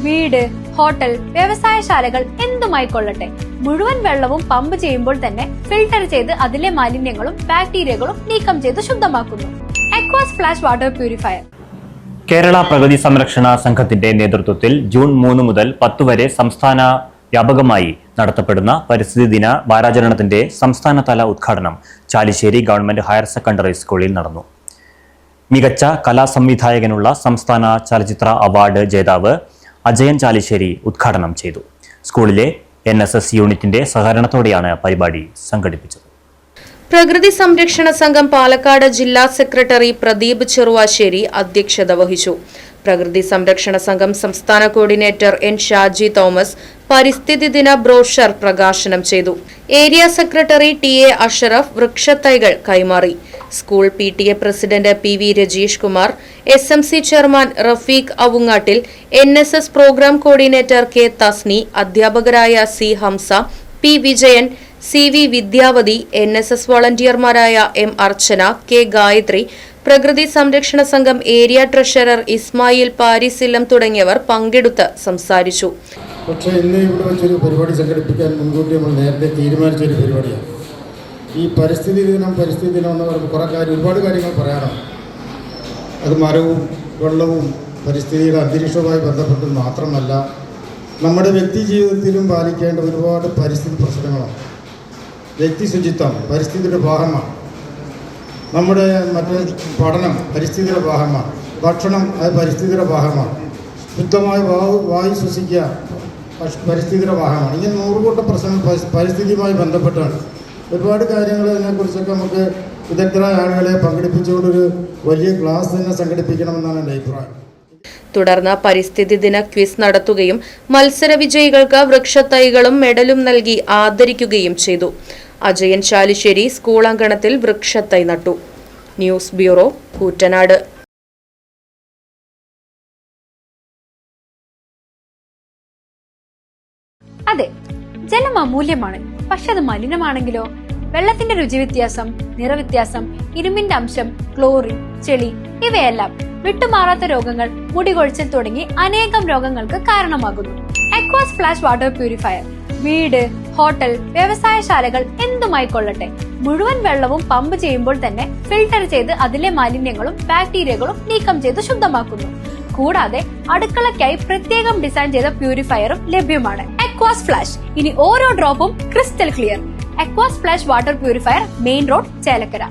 വീട്, ഹോട്ടൽ, വ്യവസായശാലകൾ എന്തുമായിക്കൊള്ളട്ടെ, മുഴുവൻ വെള്ളവും പമ്പ് ചെയ്യുമ്പോൾ തന്നെ ഫിൽട്ടർ ചെയ്ത് അതിലെ മാലിന്യങ്ങളും ബാക്ടീരിയകളും നീക്കം ചെയ്ത് ശുദ്ധമാക്കുന്നു. അക്വാസ് ഫ്ലാഷ് വാട്ടർ പ്യൂരിഫയർ. കേരള പ്രകൃതി സംരക്ഷണ സംഘത്തിന്റെ നേതൃത്വത്തിൽ ജൂൺ 3 മുതൽ 10 വരെ സംസ്ഥാന വ്യാപകമായി നടത്തപ്പെടുന്ന പരിസ്ഥിതി ദിന വാരാചരണത്തിന്റെ സംസ്ഥാനതല ഉദ്ഘാടനം ചാലിശ്ശേരി ഗവൺമെന്റ് ഹയർ സെക്കൻഡറി സ്കൂളിൽ നടന്നു. മികച്ച കലാസംവിധായകനുള്ള സംസ്ഥാന ചലച്ചിത്ര അവാർഡ് ജേതാവ് അജയൻ ചാലിശ്ശേരി ഉദ്ഘാടനം ചെയ്തു. സ്കൂളിലെ NSS യൂണിറ്റിന്റെ സഹകരണത്തോടെയാണ് പരിപാടി സംഘടിപ്പിച്ചത്. പ്രകൃതി സംരക്ഷണ സംഘം പാലക്കാട് ജില്ലാ സെക്രട്ടറി പ്രദീപ് ചെറുവാശ്ശേരി അധ്യക്ഷത വഹിച്ചു. പ്രകൃതി സംരക്ഷണ സംഘം സംസ്ഥാന കോർഡിനേറ്റർ N ഷാജി തോമസ് പരിസ്ഥിതി ദിന ബ്രോഷർ പ്രകാശനം ചെയ്തു. ഏരിയ സെക്രട്ടറി TA അഷറഫ് വൃക്ഷത്തൈകൾ കൈമാറി. School PTA president PV Rajeesh Kumar, SMC chairman Rafeeq Avangattil, NSS programme coordinator K Thasni, അധ്യാപകരായ C Hamza, P Vijayan, CV വിദ്യാവതി, NSS വോളണ്ടിയർമാരായ M അർച്ചന, K ഗായത്രി, പ്രകൃതി സംരക്ഷണ സംഘം ഏരിയ ട്രഷറർ ഇസ്മായിൽ പാരിസില്ലം തുടങ്ങിയവർ പങ്കെടുത്ത് സംസാരിച്ചു. പക്ഷേ ഇന്ന് ഇവിടെ വെച്ചൊരു പരിപാടി സംഘടിപ്പിക്കാൻ മുൻകൂട്ടി നമ്മൾ നേരത്തെ തീരുമാനിച്ചൊരു പരിപാടിയാണ്. ഈ പരിസ്ഥിതി ദിനം എന്ന് പറയുമ്പോൾ ഒരുപാട് കാര്യങ്ങൾ പറയാനാണ്. അത് മരവും വെള്ളവും പരിസ്ഥിതിയുടെ അന്തരീക്ഷവുമായി ബന്ധപ്പെട്ട് മാത്രമല്ല, നമ്മുടെ വ്യക്തി ജീവിതത്തിലും പാലിക്കേണ്ട ഒരുപാട് പരിസ്ഥിതി പ്രശ്നങ്ങളാണ്. വ്യക്തി ശുചിത്വം പരിസ്ഥിതിയുടെ ഭാഗമാണ്. നമ്മുടെ മറ്റേ പഠനം പരിസ്ഥിതിയുടെ ഭാഗമാണ്. ഭക്ഷണം അത് പരിസ്ഥിതിയുടെ ഭാഗമാണ്. ശുദ്ധമായ വായു ശ്വസിക്കുക പരിസ്ഥിതിയുടെ ഭാഗമാണ്. ഇങ്ങനെ 100 കൂട്ടം പ്രശ്നങ്ങൾ പരിസ്ഥിതിയുമായി ബന്ധപ്പെട്ടാണ്. ഒരുപാട് കാര്യങ്ങൾ ഇതിനെക്കുറിച്ചൊക്കെ നമുക്ക് വിദഗ്ധരായ ആളുകളെ പങ്കെടുപ്പിച്ചുകൊണ്ടൊരു വലിയ ക്ലാസ് തന്നെ സംഘടിപ്പിക്കണമെന്നാണ് എൻ്റെ അഭിപ്രായം. തുടർന്ന് പരിസ്ഥിതി ദിന ക്വിസ് നടത്തുകയും മത്സര വിജയികൾക്ക് വൃക്ഷത്തൈകളും മെഡലും നൽകി ആദരിക്കുകയും ചെയ്തു. അജയൻ ചാലിശ്ശേരി സ്കൂൾ അങ്കണത്തിൽ വൃക്ഷത്തൈ നട്ടു. News bureau, Koottanad. അതെ, ജലം അമൂല്യമാണ്. പക്ഷെ അത് മലിനമാണെങ്കിലോ? വെള്ളത്തിന്റെ രുചി വ്യത്യാസം, നിറവ്യത്യാസം, ഇരുമ്പിന്റെ അംശം, ക്ലോറിൻ, ചെളി ഇവയെല്ലാം വിട്ടുമാറാത്ത രോഗങ്ങൾ, മുടികൊഴിച്ചിൽ തുടങ്ങി അനേകം രോഗങ്ങൾക്ക് കാരണമാകുന്നു. അക്വാസ് ഫ്ലാഷ് വാട്ടർ പ്യൂരിഫയർ. വീട്, ഹോട്ടൽ, വ്യവസായശാലകൾ എന്തുമായിക്കൊള്ളട്ടെ, മുഴുവൻ വെള്ളവും പമ്പ് ചെയ്യുമ്പോൾ തന്നെ ഫിൽട്ടർ ചെയ്ത് അതിലെ മാലിന്യങ്ങളും ബാക്ടീരിയകളും നീക്കം ചെയ്ത് ശുദ്ധമാക്കുന്നു. കൂടാതെ അടുക്കളയ്ക്കായി പ്രത്യേകം ഡിസൈൻ ചെയ്ത പ്യൂരിഫയറും ലഭ്യമാണ്. അക്വാസ് ഫ്ലാഷ്, ഇനി ഓരോ ഡ്രോപ്പും crystal clear. Aquas flash water purifier, main road, Chelakkara.